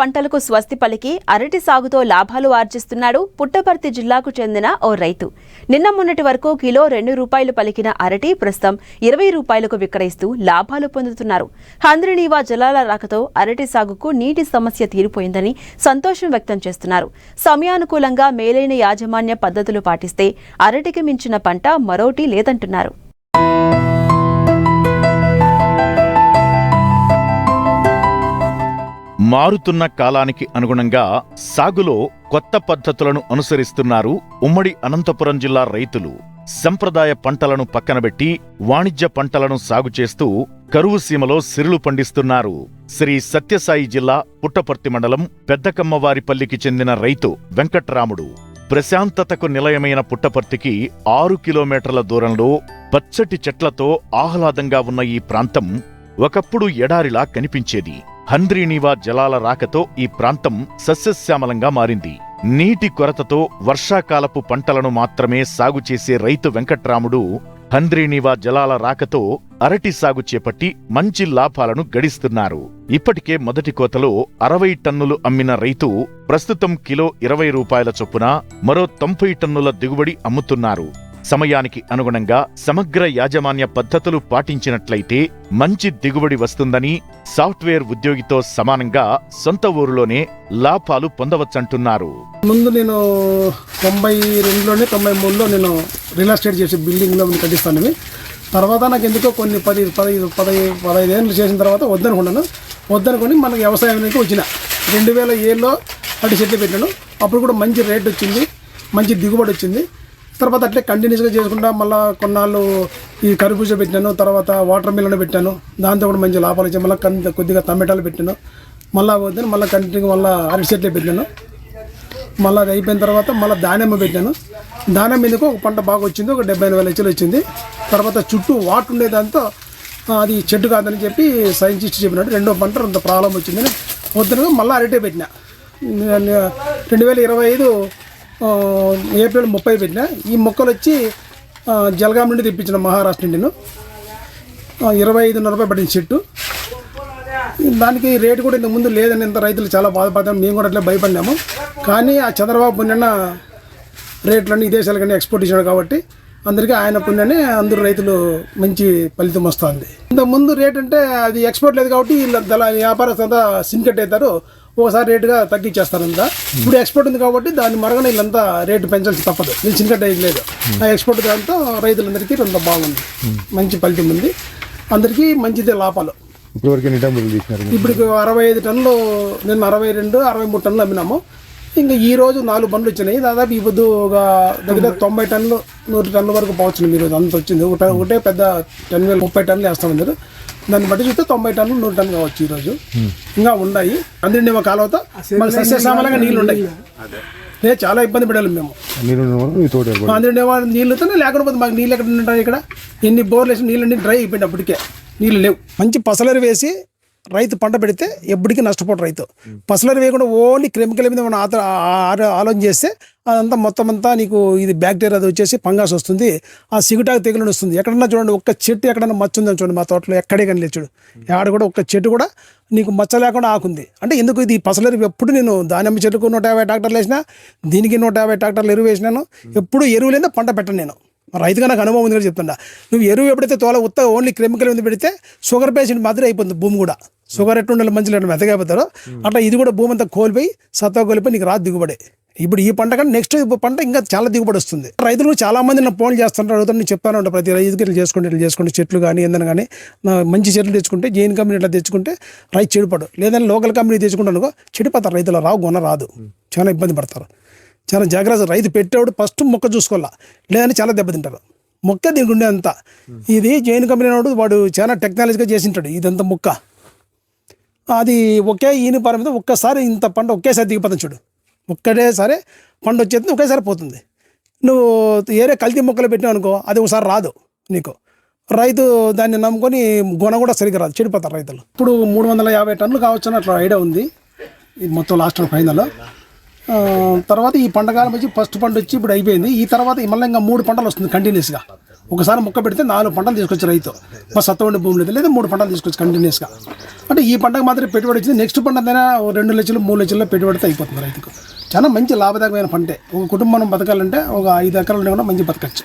పంటలకు స్వస్తి పలికి అరటి సాగుతో లాభాలు ఆర్జిస్తున్నాడు పుట్టపర్తి జిల్లాకు చెందిన ఓ రైతు. నిన్న మొన్నటి వరకు కిలో ₹2 పలికిన అరటి ప్రస్తుతం ₹20కు విక్రయిస్తూ లాభాలు పొందుతున్నారు. హంద్రీనీవా జలాల రాకతో అరటి సాగుకు నీటి సమస్య తీరిపోయిందని సంతోషం వ్యక్తం చేస్తున్నారు. సమయానుకూలంగా మేలైన యాజమాన్య పద్ధతులు పాటిస్తే అరటికి మించిన పంట మరోటి లేదంటున్నారు. మారుతున్న కాలానికి అనుగుణంగా సాగులో కొత్త పద్ధతులను అనుసరిస్తున్నారు ఉమ్మడి అనంతపురం జిల్లా రైతులు. సంప్రదాయ పంటలను పక్కనబెట్టి వాణిజ్య పంటలను సాగు చేస్తూ కరువు సీమలో సిరులు పండిస్తున్నారు. శ్రీ సత్యసాయి జిల్లా పుట్టపర్తి మండలం పెద్దకమ్మవారిపల్లికి చెందిన రైతు వెంకట్రాముడు. ప్రశాంతతకు నిలయమైన పుట్టపర్తికి 6 కిలోమీటర్ల దూరంలో పచ్చటి చెట్లతో ఆహ్లాదంగా ఉన్న ఈ ప్రాంతం ఒకప్పుడు ఎడారిలా కనిపించేది. హంద్రీనీవా జలాల రాకతో ఈ ప్రాంతం సస్యశ్యామలంగా మారింది. నీటి కొరతతో వర్షాకాలపు పంటలను మాత్రమే సాగు చేసే రైతు వెంకట్రాముడు హంద్రీనీవా జలాల రాకతో అరటి సాగు చేపట్టి మంచి లాభాలను గడిస్తున్నారు. ఇప్పటికే మొదటి కోతలో 60 టన్నులు అమ్మిన రైతు ప్రస్తుతం కిలో ₹20 చొప్పున మరో 90 టన్నుల దిగుబడి అమ్ముతున్నారు. సమయానికి అనుగుణంగా సమగ్ర యాజమాన్య పద్ధతులు పాటించినట్లయితే మంచి దిగుబడి వస్తుందని, సాఫ్ట్వేర్ ఉద్యోగితో సమానంగా సొంత ఊరులోనే లాభాలు పొందవచ్చంటున్నారు. ముందు నేను 92-93లో నేను రియల్ ఎస్టేట్ చేసి బిల్డింగ్లో కట్టిస్తాను. తర్వాత నాకు ఎందుకో కొన్ని 15 ఏళ్ళు చేసిన తర్వాత వద్దనుకొని మనకు వ్యవసాయానికి వచ్చిన 2007లో అటు చెట్లు పెట్టాను. అప్పుడు కూడా మంచి రేట్ వచ్చింది, మంచి దిగుబడి వచ్చింది. తర్వాత అట్లే కంటిన్యూస్గా చేసుకుంటా మళ్ళీ కొన్నాళ్ళు ఈ కర్బూజా పెట్టాను, తర్వాత వాటర్ మిలన్ పెట్టాను. దాంతో కూడా మంచి లాభాలు వచ్చాయి. మళ్ళీ కొద్దిగా టమాటాలు పెట్టాను. మళ్ళీ కంటిన్యూగా మళ్ళీ అరటి చెట్లే పెట్టాను. మళ్ళీ అది అయిపోయిన తర్వాత మళ్ళీ దానిమ్మ పెట్టాను. దానిమ్మ ఎందుకు ఒక పంట బాగా వచ్చింది, ఒక 75,000 వచ్చింది. తర్వాత చుట్టూ వాటర్ ఉండేదాంతో అది చెట్టు కాదని చెప్పి సైంటిస్ట్ చెప్పినట్టు రెండో పంట అంత ప్రాబ్లం వచ్చిందని వద్దనుగా మళ్ళీ అరటే పెట్టిన. 2025 ఏప్రిల్ 30 పెట్టిన. ఈ మొక్కలు వచ్చి జలగాం నుండి తెప్పించిన, మహారాష్ట్ర నుండి. ₹25,000 పడిన చెట్టు. దానికి రేటు కూడా ఇంత ముందు లేదని ఇంత రైతులు చాలా బాధపడతాం. మేము కూడా అట్లా భయపడినాము. కానీ ఆ చంద్రబాబు పుణ్యాన రేట్లన్నీ విదేశాలకన్నీ ఎక్స్పోర్ట్ ఇచ్చాడు కాబట్టి అందరికీ ఆయన పుణ్యాన్ని అందరూ రైతులు మంచి ఫలితం వస్తుంది. ఇంత ముందు రేట్ అంటే అది ఎక్స్పోర్ట్ లేదు కాబట్టి వ్యాపారస్తులు అంతా సింకట్ అవుతారు, ఒకసారి రేటుగా తగ్గించేస్తారంతా. ఇప్పుడు ఎక్స్పోర్ట్ ఉంది కాబట్టి దాని మరగన వీళ్ళంతా రేటు పెంచాల్సి తప్పదు. నేను సింకట్ అయ్యేది లేదు. ఆ ఎక్స్పోర్ట్ దాంతో రైతులందరికీ అంత బాగుంది, మంచి ఫలితం ఉంది, అందరికీ మంచిదే లాభాలు. ఇప్పుడు 65 టన్నులు, నిన్న 63 టన్నులు అమ్మినాము. ఇంకా ఈ రోజు 4 బండ్లు వచ్చినాయి. దాదాపు ఈ పొద్దు ఒక దగ్గర 90 టన్నులు 100 టన్నుల వరకు పోవచ్చు. ఈరోజు అంత వచ్చింది. ఒకటే పెద్ద 30 టన్నులు వేస్తాం అందరూ. దాన్ని బట్టి చూస్తే 90 టన్నులు 100 టన్నులు కావచ్చు ఈరోజు. ఇంకా ఉన్నాయి. హంద్రీనీవా కాలువతో మాకు సస్యశ్యామలంగా నీళ్ళు ఉన్నాయి. నేను చాలా ఇబ్బంది పడాలి మేము. హంద్రీనీవా నీళ్ళతోనే లేకపోతే మాకు నీళ్ళు ఎక్కడ ఉంటాయి? ఇక్కడ ఎన్ని బోర్లు వేసి నీళ్ళన్నీ డ్రై అయిపోయింది. అప్పటికే నీళ్ళు లేవు. మంచి పసలరి వేసి రైతు పంట పెడితే ఎప్పటికీ నష్టపోడు రైతు. పసలరి వేయకుండా ఓన్లీ కెమికల్ మీద మనం ఆలోచన చేస్తే అదంతా మొత్తం అంతా నీకు ఇది బ్యాక్టీరియా అది వచ్చేసి ఫంగస్ వస్తుంది, ఆ సిగుటాకు తెగులు వస్తుంది. ఎక్కడన్నా చూడండి, ఒక్క చెట్టు ఎక్కడన్నా మచ్చ ఉందని చూడండి. మా తోటలో ఎక్కడే కానీ లేదు చూడు, ఆడ కూడా ఒక్క చెట్టు కూడా నీకు మచ్చ లేకుండా ఆకుంది. అంటే ఎందుకు ఇది పసలరి? ఎప్పుడు నేను దానిమ్మ చెట్టుకు 150 ట్రాక్టర్లు వేసినా, దీనికి 150 ట్రాక్టర్లు ఎరువు వేసినాను. ఎప్పుడు ఎరువు లేదా పంట పెట్టను నేను. రైతుగా నాకు అనుభవం ఉంది కూడా చెప్తుండా. నువ్వు ఎరువు ఎప్పుడైతే ఉత్త ఓన్లీ కెమికల్ మీద పెడితే షుగర్ పేషెంట్ మాదిరి అయిపోతుంది భూమి కూడా. షుగర్ ఎట్టుండాలి, మంచిగా మెత్తగైపోతారో అట్లా ఇది కూడా భూమి అంతా కోల్పోయి సత్తా కోల్పోయి నీకు రాదు దిగుబడి. ఇప్పుడు ఈ పంట కానీ నెక్స్ట్ పంట ఇంకా చాలా దిగుబడి వస్తుంది. రైతులు చాలా మంది నా ఫోన్లు చేస్తుంటారు, అడుగుతాను. నేను చెప్తాను ఉంటాను ప్రతి రైతుకి ఇట్లా చేసుకోండి చెట్లు కానీ ఏదైనా కానీ మంచి చెట్లు తెచ్చుకుంటే, జైన్ కంపెనీ ఇట్లా తెచ్చుకుంటే రైతు చెడిపడు. లేదని లోకల్ కంపెనీ తెచ్చుకుంటాను చెడిపోతారు రైతులు. గుణ రాదు, చాలా ఇబ్బంది పడతారు. చాలా జాగ్రత్త. రైతు పెట్టేవాడు ఫస్ట్ మొక్క చూసుకోవాలా, లేదని చాలా దెబ్బతింటారు. మొక్క దీనికి ఉండే అంతా ఇది జైన్ కంపెనీ వాడు చాలా టెక్నాలజీగా చేసింటాడు. ఇదంతా మొక్క అది ఒకే ఈయన పార మీద ఒక్కసారి ఇంత పంట ఒకేసారి దిగిపోతుంది చూడు. ఒక్కటేసారి పంట వచ్చేది, ఒకేసారి పోతుంది. నువ్వు ఏరే కల్తీ మొక్కలు పెట్టినావు అనుకో, అది ఒకసారి రాదు నీకు. రైతు దాన్ని నమ్ముకొని గుణ కూడా సరిగ్గా రాదు, చెడిపోతారు రైతులు. ఇప్పుడు 350 టన్నులు కావచ్చు అని అట్లా ఐడియా ఉంది మొత్తం లాస్ట్ ఫైనల్. తర్వాత ఈ పంటకాలం వచ్చి ఫస్ట్ పంట వచ్చి ఇప్పుడు అయిపోయింది. ఈ తర్వాత మళ్ళీ ఇంకా 3 పంటలు వస్తుంది కంటిన్యూస్గా. ఒకసారి మొక్క పెడితే 4 పంటలు తీసుకొచ్చి రైతు మా సత్త ఉండే భూములు అయితే లేదా 3 పంటలు తీసుకొచ్చి కంటిన్యూస్గా. అంటే ఈ పంటకు మాత్రం పెట్టుబడి వచ్చింది, నెక్స్ట్ పంట అయినా 2 లక్షలు 3 లక్షల్లో పెట్టుబడితో అయిపోతుంది రైతుకు. చాలా మంచి లాభదాయకమైన పంటే. ఒక కుటుంబం బతకాలంటే ఒక 5 ఎకరాలు కూడా మంచి బతకచ్చు.